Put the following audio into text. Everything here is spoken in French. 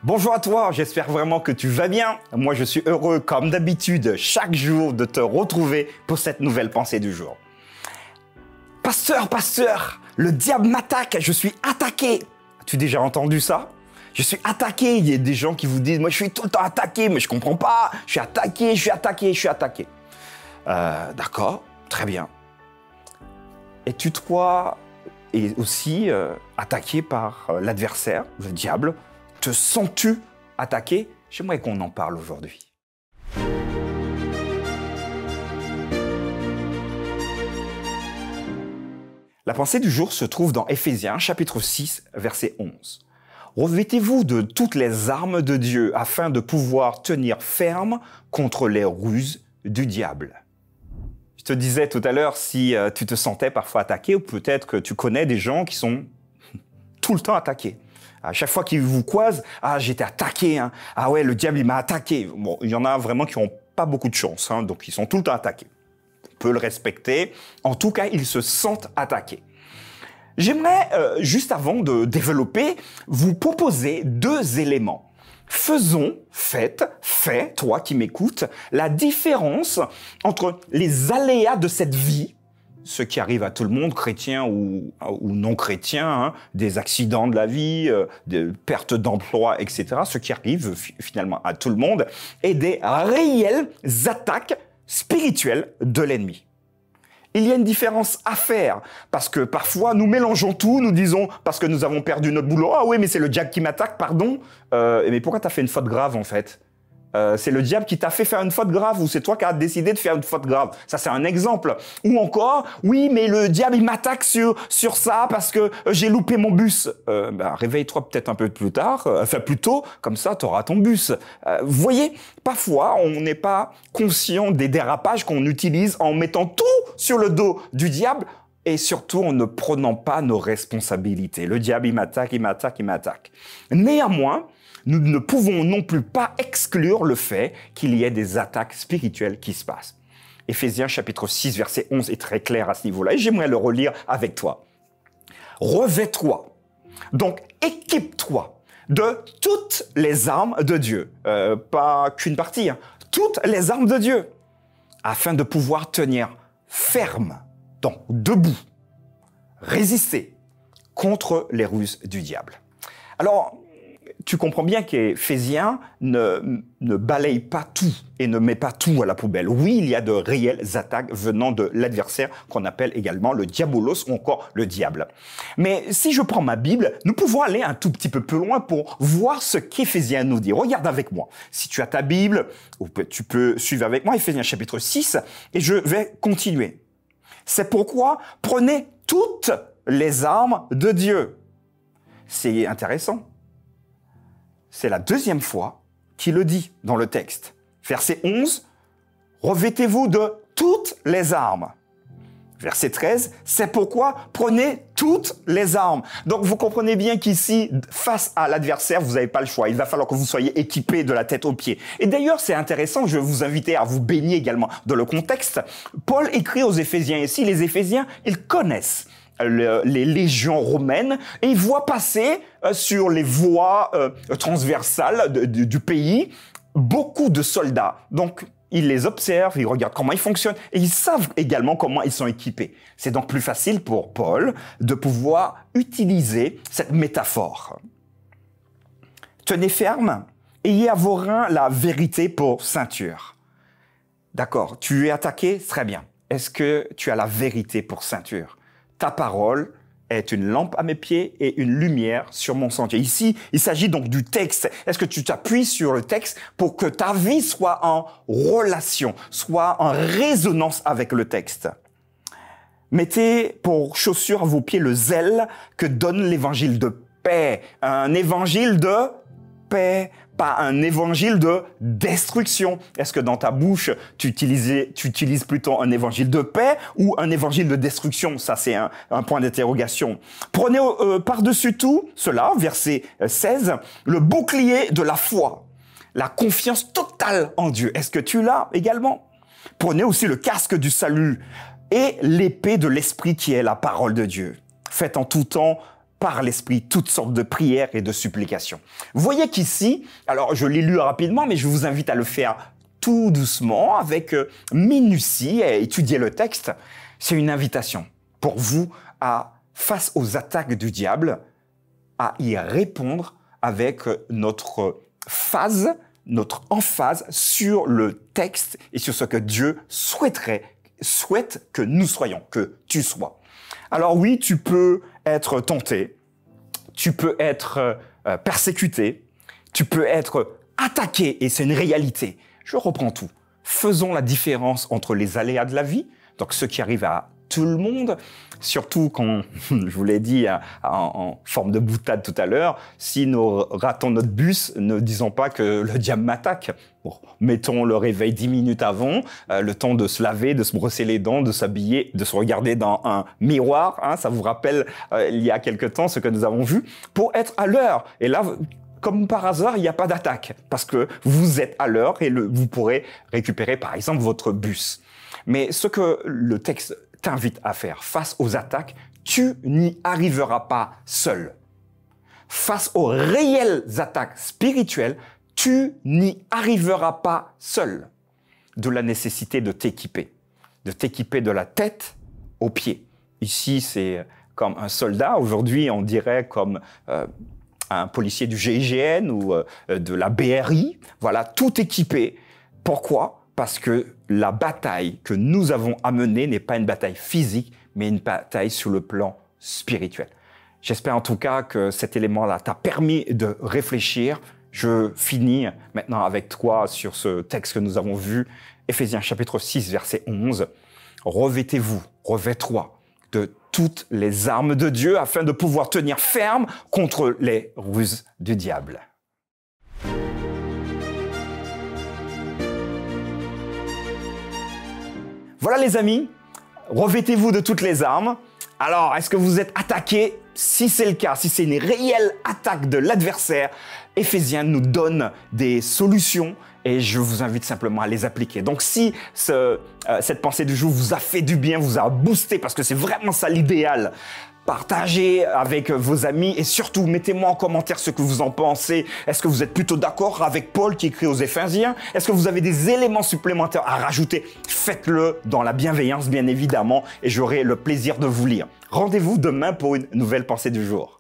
Bonjour à toi, j'espère vraiment que tu vas bien. Moi, je suis heureux, comme d'habitude, chaque jour de te retrouver pour cette nouvelle pensée du jour. Pasteur, le diable m'attaque, je suis attaqué. As-tu déjà entendu ça? Je suis attaqué. Il y a des gens qui vous disent, moi, je suis tout le temps attaqué, mais je comprends pas. Je suis attaqué. D'accord, très bien. Es-tu toi et aussi attaqué par l'adversaire, le diable? Te sens-tu attaqué? J'aimerais qu'on en parle aujourd'hui. La pensée du jour se trouve dans Éphésiens, chapitre 6, verset 11. Revêtez-vous de toutes les armes de Dieu afin de pouvoir tenir ferme contre les ruses du diable. Je te disais tout à l'heure si tu te sentais parfois attaqué, ou peut-être que tu connais des gens qui sont tout le temps attaqués. À chaque fois qu'ils vous croisent, « Ah, j'ai été attaqué, hein. Ah ouais, le diable, il m'a attaqué. » Bon, il y en a vraiment qui n'ont pas beaucoup de chance, hein, donc ils sont tout le temps attaqués. On peut le respecter. En tout cas, ils se sentent attaqués. J'aimerais, juste avant de développer, vous proposer deux éléments. Fais, toi qui m'écoutes, la différence entre les aléas de cette vie, ce qui arrive à tout le monde, chrétien ou non chrétien, hein, des accidents de la vie, des pertes d'emploi, etc., ce qui arrive finalement à tout le monde, et des réelles attaques spirituelles de l'ennemi. Il y a une différence à faire, parce que parfois nous mélangeons tout, nous disons, parce que nous avons perdu notre boulot, ah oui, mais c'est le diable qui m'attaque, pardon, mais pourquoi tu as fait une faute grave en fait? C'est le diable qui t'a fait faire une faute grave ou c'est toi qui as décidé de faire une faute grave. Ça, c'est un exemple. Ou encore, oui, mais le diable, il m'attaque sur ça parce que j'ai loupé mon bus. Réveille-toi peut-être un peu plus tard, plus tôt, comme ça, tu auras ton bus. Vous voyez, parfois, on n'est pas conscient des dérapages qu'on utilise en mettant tout sur le dos du diable et surtout en ne prenant pas nos responsabilités. Le diable, il m'attaque. Néanmoins, nous ne pouvons non plus pas exclure le fait qu'il y ait des attaques spirituelles qui se passent. Éphésiens chapitre 6, verset 11 est très clair à ce niveau-là et j'aimerais le relire avec toi. Revêt-toi, donc équipe-toi de toutes les armes de Dieu. Pas qu'une partie, hein. Toutes les armes de Dieu, afin de pouvoir tenir ferme, donc debout, résister contre les ruses du diable. Alors, tu comprends bien qu'Éphésiens ne balaye pas tout et ne met pas tout à la poubelle. Oui, il y a de réelles attaques venant de l'adversaire qu'on appelle également le diabolos ou encore le diable. Mais si je prends ma Bible, nous pouvons aller un tout petit peu plus loin pour voir ce qu'Éphésiens nous dit. Regarde avec moi. Si tu as ta Bible, tu peux suivre avec moi Éphésiens chapitre 6 et je vais continuer. C'est pourquoi prenez toutes les armes de Dieu. C'est intéressant. C'est la deuxième fois qu'il le dit dans le texte. Verset 11, revêtez-vous de toutes les armes. Verset 13, c'est pourquoi prenez toutes les armes. Donc vous comprenez bien qu'ici, face à l'adversaire, vous n'avez pas le choix. Il va falloir que vous soyez équipés de la tête aux pieds. Et d'ailleurs, c'est intéressant, je vais vous inviter à vous baigner également dans le contexte. Paul écrit aux Éphésiens ici, les Éphésiens, ils connaissent les légions romaines et ils voient passer sur les voies transversales du pays beaucoup de soldats. Donc, ils les observent, ils regardent comment ils fonctionnent et ils savent également comment ils sont équipés. C'est donc plus facile pour Paul de pouvoir utiliser cette métaphore. Tenez ferme, ayez à vos reins la vérité pour ceinture. D'accord, tu es attaqué? Très bien. Est-ce que tu as la vérité pour ceinture? Ta parole est une lampe à mes pieds et une lumière sur mon sentier. Ici, il s'agit donc du texte. Est-ce que tu t'appuies sur le texte pour que ta vie soit en relation, soit en résonance avec le texte? Mettez pour chaussure à vos pieds le zèle que donne l'évangile de paix. Un évangile de paix, pas un évangile de destruction. Est-ce que dans ta bouche, tu utilises plutôt un évangile de paix ou un évangile de destruction? Ça, c'est un point d'interrogation. Prenez par-dessus tout cela, verset 16, le bouclier de la foi, la confiance totale en Dieu. Est-ce que tu l'as également? Prenez aussi le casque du salut et l'épée de l'esprit qui est la parole de Dieu. Faites en tout temps par l'Esprit toutes sortes de prières et de supplications. Vous voyez qu'ici, alors je l'ai lu rapidement, mais je vous invite à le faire tout doucement, avec minutie, et étudier le texte. C'est une invitation pour vous à, face aux attaques du diable, à y répondre avec notre emphase sur le texte et sur ce que Dieu souhaite que nous soyons, que tu sois. Alors oui, tu peux être tenté, tu peux être persécuté, tu peux être attaqué, et c'est une réalité. Je reprends tout. Faisons la différence entre les aléas de la vie, donc ce qui arrive à tout le monde, surtout quand, je vous l'ai dit en forme de boutade tout à l'heure, si nous ratons notre bus, ne disons pas que le diable m'attaque. Bon, mettons le réveil 10 minutes avant, le temps de se laver, de se brosser les dents, de s'habiller, de se regarder dans un miroir. Hein, ça vous rappelle il y a quelque temps ce que nous avons vu, pour être à l'heure. Et là, comme par hasard, il n'y a pas d'attaque, parce que vous êtes à l'heure et vous pourrez récupérer par exemple votre bus. Mais ce que le texte t'invite à faire face aux attaques, tu n'y arriveras pas seul. Face aux réelles attaques spirituelles, tu n'y arriveras pas seul. De la nécessité de t'équiper de la tête aux pieds. Ici, c'est comme un soldat. Aujourd'hui, on dirait comme un policier du GIGN ou de la BRI. Voilà, tout équipé. Pourquoi ? Parce que la bataille que nous avons à mener n'est pas une bataille physique, mais une bataille sur le plan spirituel. J'espère en tout cas que cet élément-là t'a permis de réfléchir. Je finis maintenant avec toi sur ce texte que nous avons vu, Éphésiens chapitre 6, verset 11. Revêtez-vous, revêt-toi de toutes les armes de Dieu afin de pouvoir tenir ferme contre les ruses du diable. Voilà les amis, revêtez-vous de toutes les armes. Alors, est-ce que vous êtes attaqué? Si c'est le cas, si c'est une réelle attaque de l'adversaire, Éphésiens nous donne des solutions et je vous invite simplement à les appliquer. Donc si cette pensée du jour vous a fait du bien, vous a boosté, parce que c'est vraiment ça l'idéal, partagez avec vos amis et surtout mettez-moi en commentaire ce que vous en pensez. Est-ce que vous êtes plutôt d'accord avec Paul qui écrit aux Éphésiens? Est-ce que vous avez des éléments supplémentaires à rajouter? Faites-le dans la bienveillance bien évidemment et j'aurai le plaisir de vous lire. Rendez-vous demain pour une nouvelle pensée du jour.